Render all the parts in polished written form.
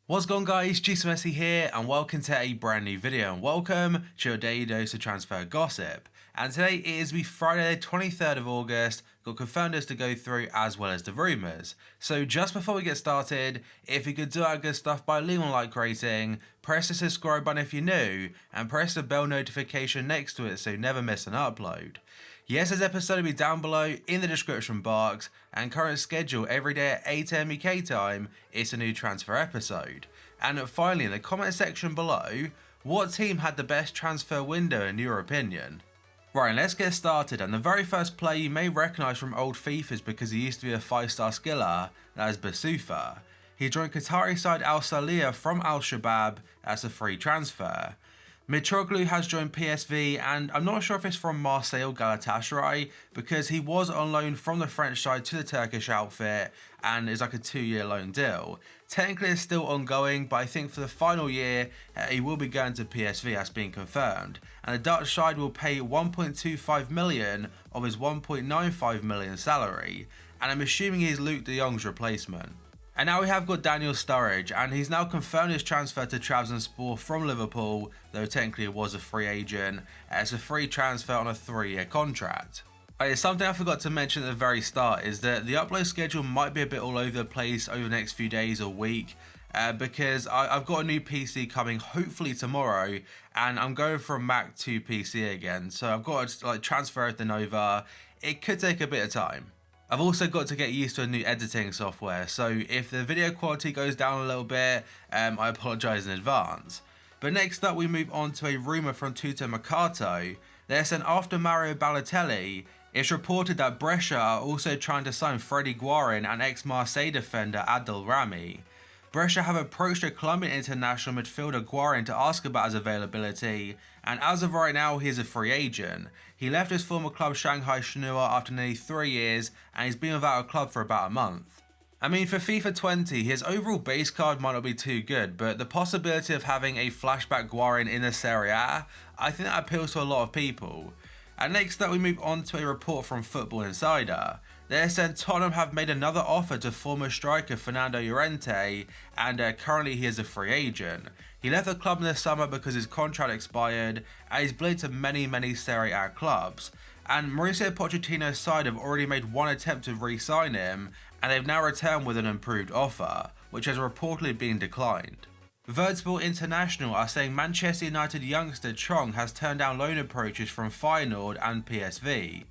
What's going on, guys? Messi here and welcome to a brand new video and welcome to your daily dose of transfer gossip. And today is the Friday the 23rd of August, got confirmed to go through as well as the rumours. So just before we get started, if you could do our good stuff by leaving a like rating, press the subscribe button if you're new and press the bell notification next to it so you never miss an upload. Yesterday's episode will be down below in the description box, and current schedule every day at 8 AM UK time is a new transfer episode. And finally, in the comment section below, what team had the best transfer window in your opinion? Right, let's get started, and the very first player you may recognise from old FIFAs because he used to be a 5-star skiller, that is Basufa. He joined Qatari side Al Salihah from Al Shabab as a free transfer. Mitroglou has joined PSV, and I'm not sure if it's from Marseille or Galatasaray because he was on loan from the French side to the Turkish outfit and is like a 2-year loan deal. Technically it's still ongoing, but I think for the final year he will be going to PSV as being confirmed, and the Dutch side will pay 1.25 million of his 1.95 million salary, and I'm assuming he's Luke de Jong's replacement. And now we have got Daniel Sturridge, and he's now confirmed his transfer to Trabzonspor from Liverpool, though technically it was a free agent. It's a free transfer on a 3-year contract. Something I forgot to mention at the very start is that the upload schedule might be a bit all over the place over the next few days or week, because I've got a new PC coming hopefully tomorrow, and I'm going from Mac to PC again, so I've got to transfer everything over. It could take a bit of time. I've also got to get used to a new editing software, so if the video quality goes down a little bit, I apologise in advance. But next up we move on to a rumour from Tutto Mercato. They're saying after Mario Balotelli, it's reported that Brescia are also trying to sign Freddy Guarin and ex-Marseille defender Adel Rami. Brescia have approached a Colombian international midfielder Guarin to ask about his availability, and as of right now he is a free agent. He left his former club Shanghai Shenhua after nearly 3 years, and he's been without a club for about a month. I mean, for FIFA 20, his overall base card might not be too good, but the possibility of having a flashback Guarin in the Serie A, I think that appeals to a lot of people. And next up we move on to a report from Football Insider. They're saying Tottenham have made another offer to former striker Fernando Llorente, and currently he is a free agent. He left the club in the summer because his contract expired, and he's played to many Serie A clubs. And Mauricio Pochettino's side have already made one attempt to re-sign him, and they've now returned with an improved offer, which has reportedly been declined. Vertsport International are saying Manchester United youngster Chong has turned down loan approaches from Feyenoord and PSV.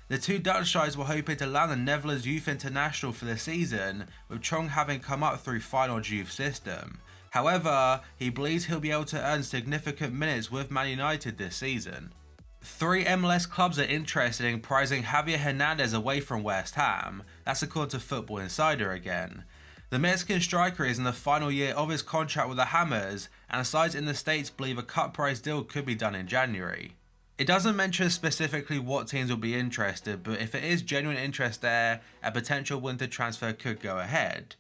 The two Dutch sides were hoping to land the Netherlands Youth International for the season, with Chong having come up through Feyenoord's youth system. However, he believes he'll be able to earn significant minutes with Man United this season. 3 MLS clubs are interested in prizing Javier Hernandez away from West Ham. That's according to Football Insider again. The Mexican striker is in the final year of his contract with the Hammers, and sides in the States believe a cut price deal could be done in January. It doesn't mention specifically what teams will be interested, but if it is genuine interest there, a potential winter transfer could go ahead.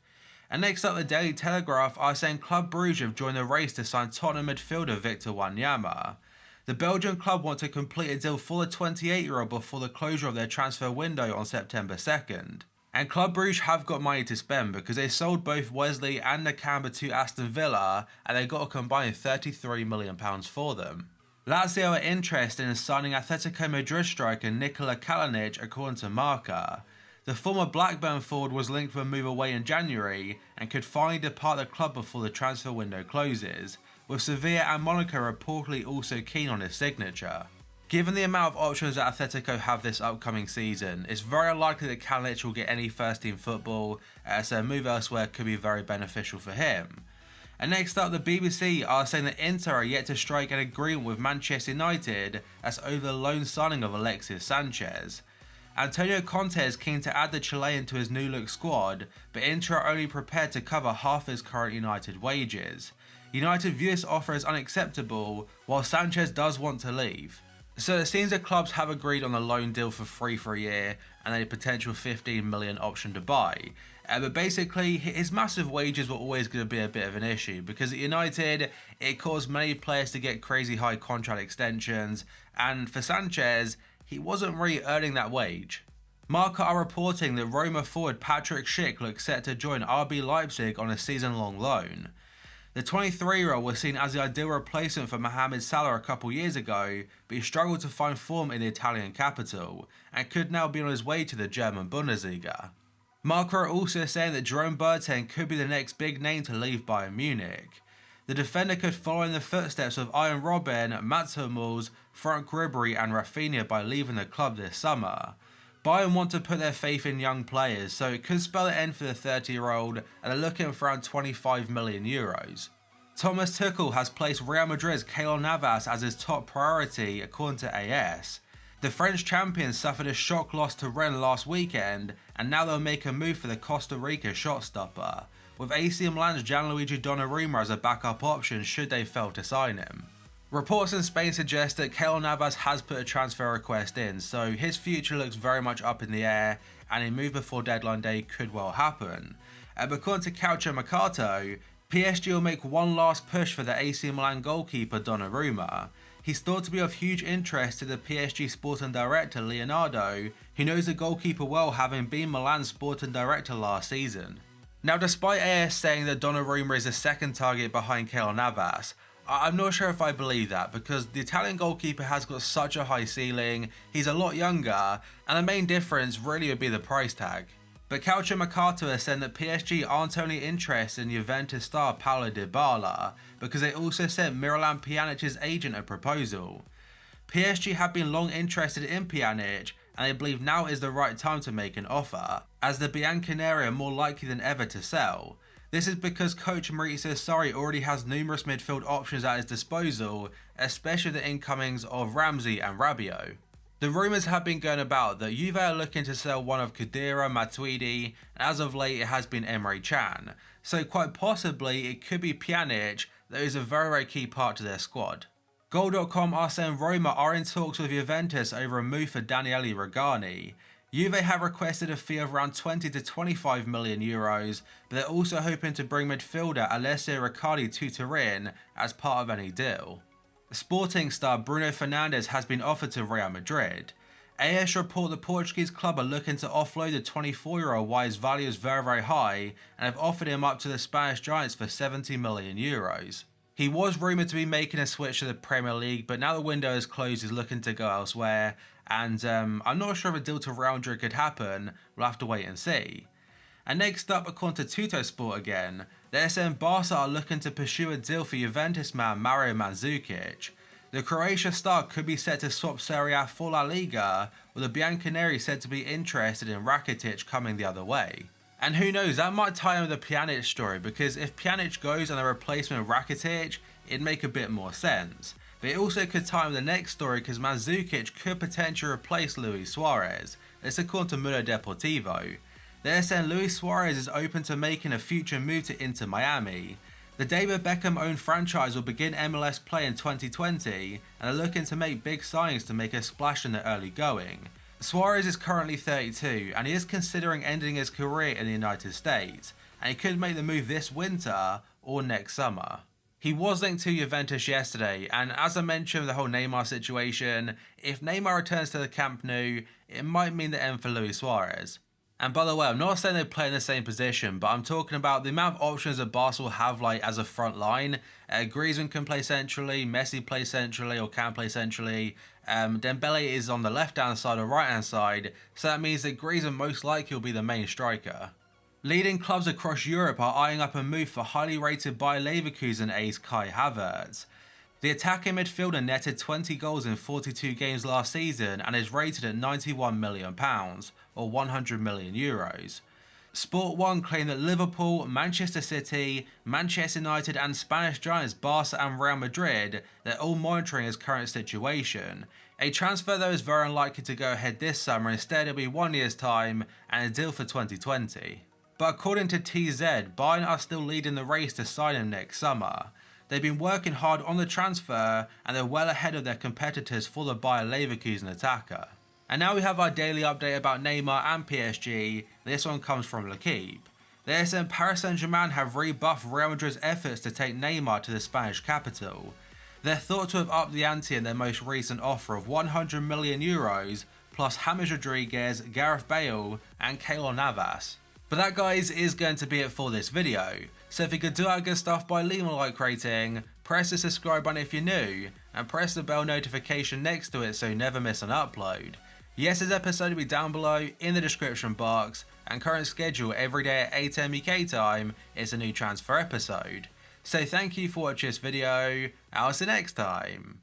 And next up, the Daily Telegraph are saying Club Brugge have joined the race to sign Tottenham midfielder Victor Wanyama. The Belgian club want to complete a deal for the 28-year-old before the closure of their transfer window on September 2nd. And Club Brugge have got money to spend because they sold both Wesley and Nakamba to Aston Villa, and they got a combined £33 million for them. Lazio are interested in signing Atletico Madrid striker Nikola Kalinic according to Marca. The former Blackburn forward was linked for a move away in January and could finally depart the club before the transfer window closes, with Sevilla and Monaco reportedly also keen on his signature. Given the amount of options that Atletico have this upcoming season, it's very unlikely that Kalinic will get any first team football, so a move elsewhere could be very beneficial for him. And next up, the BBC are saying that Inter are yet to strike an agreement with Manchester United as over the loan signing of Alexis Sanchez. Antonio Conte is keen to add the Chilean to his new look squad, but Inter are only prepared to cover half his current United wages. United view this offer as unacceptable, while Sanchez does want to leave. So it seems that clubs have agreed on a loan deal for free for a year and a potential 15 million option to buy. But basically, his massive wages were always going to be a bit of an issue because at United, it caused many players to get crazy high contract extensions, and for Sanchez, he wasn't really earning that wage. Marca are reporting that Roma forward Patrick Schick looks set to join RB Leipzig on a season-long loan. The 23-year-old was seen as the ideal replacement for Mohamed Salah a couple years ago, but he struggled to find form in the Italian capital, and could now be on his way to the German Bundesliga. Marco also saying that Jerome Boateng could be the next big name to leave Bayern Munich. The defender could follow in the footsteps of Arjen Robben, Mats Hummels, Frank Ribery and Rafinha by leaving the club this summer. Bayern want to put their faith in young players, so it could spell the end for the 30-year-old, and they're looking for around 25 million euros. Thomas Tuchel has placed Real Madrid's Keylor Navas as his top priority, according to AS. The French champions suffered a shock loss to Rennes last weekend, and now they'll make a move for the Costa Rica shot stopper, with AC Milan's Gianluigi Donnarumma as a backup option should they fail to sign him. Reports in Spain suggest that Keylor Navas has put a transfer request in, so his future looks very much up in the air, and a move before deadline day could well happen. But according to Calcio Mercato, PSG will make one last push for the AC Milan goalkeeper Donnarumma. He's thought to be of huge interest to the PSG sporting director Leonardo, who knows the goalkeeper well, having been Milan's sporting director last season. Now, despite AS saying that Donnarumma is the second target behind Keylor Navas, I'm not sure if I believe that, because the Italian goalkeeper has got such a high ceiling, he's a lot younger, and the main difference really would be the price tag. But Calcio Mercato has said that PSG aren't only interested in Juventus star Paulo Dybala, because they also sent Miralem Pjanic's agent a proposal. PSG have been long interested in Pjanic, and they believe now is the right time to make an offer, as the Bianconeri are more likely than ever to sell. This is because coach Maurizio Sarri already has numerous midfield options at his disposal, especially the incomings of Ramsey and Rabiot. The rumours have been going about that Juve are looking to sell one of Khedira, Matuidi, and as of late it has been Emre Can, so quite possibly it could be Pjanic that is a very key part to their squad. Goal.com are saying Roma are in talks with Juventus over a move for Daniele Rugani. Juve have requested a fee of around 20 to 25 million euros, but they're also hoping to bring midfielder Alessio Riccardi to Turin as part of any deal. Sporting star Bruno Fernandes has been offered to Real Madrid. AS report the Portuguese club are looking to offload the 24-year-old while his value is very high, and have offered him up to the Spanish Giants for 70 million euros. He was rumoured to be making a switch to the Premier League, but now the window is closed, he's looking to go elsewhere, and I'm not sure if a deal to Real Madrid could happen. We'll have to wait and see. And next up, according to Tuttosport again, they're saying Barca are looking to pursue a deal for Juventus man Mario Mandzukic. The Croatia star could be set to swap Serie A for La Liga, with the Bianconeri said to be interested in Rakitic coming the other way. And who knows, that might tie in with the Pjanic story, because if Pjanic goes and a replacement of Rakitic, it'd make a bit more sense. But it also could tie in with the next story, because Mandzukic could potentially replace Luis Suarez. This according to Mundo Deportivo. They're saying Luis Suarez is open to making a future move to Inter Miami. The David Beckham-owned franchise will begin MLS play in 2020, and are looking to make big signings to make a splash in the early going. Suarez is currently 32, and he is considering ending his career in the United States, and he could make the move this winter or next summer. He was linked to Juventus yesterday, and as I mentioned with the whole Neymar situation, if Neymar returns to the Camp Nou, it might mean the end for Luis Suarez. And by the way, I'm not saying they play in the same position, but I'm talking about the amount of options that Barca will have like as a front line. Griezmann can play centrally, Messi plays centrally or can play centrally. Dembele is on the left-hand side or right-hand side, so that means that Griezmann most likely will be the main striker. Leading clubs across Europe are eyeing up a move for highly rated Bayer Leverkusen ace Kai Havertz. The attacking midfielder netted 20 goals in 42 games last season and is rated at £91 million, or 100 million euros. Sport 1 claimed that Liverpool, Manchester City, Manchester United and Spanish giants Barca and Real Madrid, they're all monitoring his current situation. A transfer though is very unlikely to go ahead this summer, instead it'll be 1 year's time and a deal for 2020. But according to TZ, Bayern are still leading the race to sign him next summer. They've been working hard on the transfer and they're well ahead of their competitors for the Bayer Leverkusen attacker. And now we have our daily update about Neymar and PSG. This one comes from L'Equipe. They're saying Paris Saint-Germain have rebuffed Real Madrid's efforts to take Neymar to the Spanish capital. They're thought to have upped the ante in their most recent offer of 100 million euros plus James Rodriguez, Gareth Bale and Keylor Navas. But that guys is going to be it for this video. So if you could do that good stuff by leaving a like rating, press the subscribe button if you're new, and press the bell notification next to it so you never miss an upload. Yesterday's episode will be down below in the description box, and current schedule every day at 8 AM UK time is a new transfer episode. So thank you for watching this video, I'll see you next time.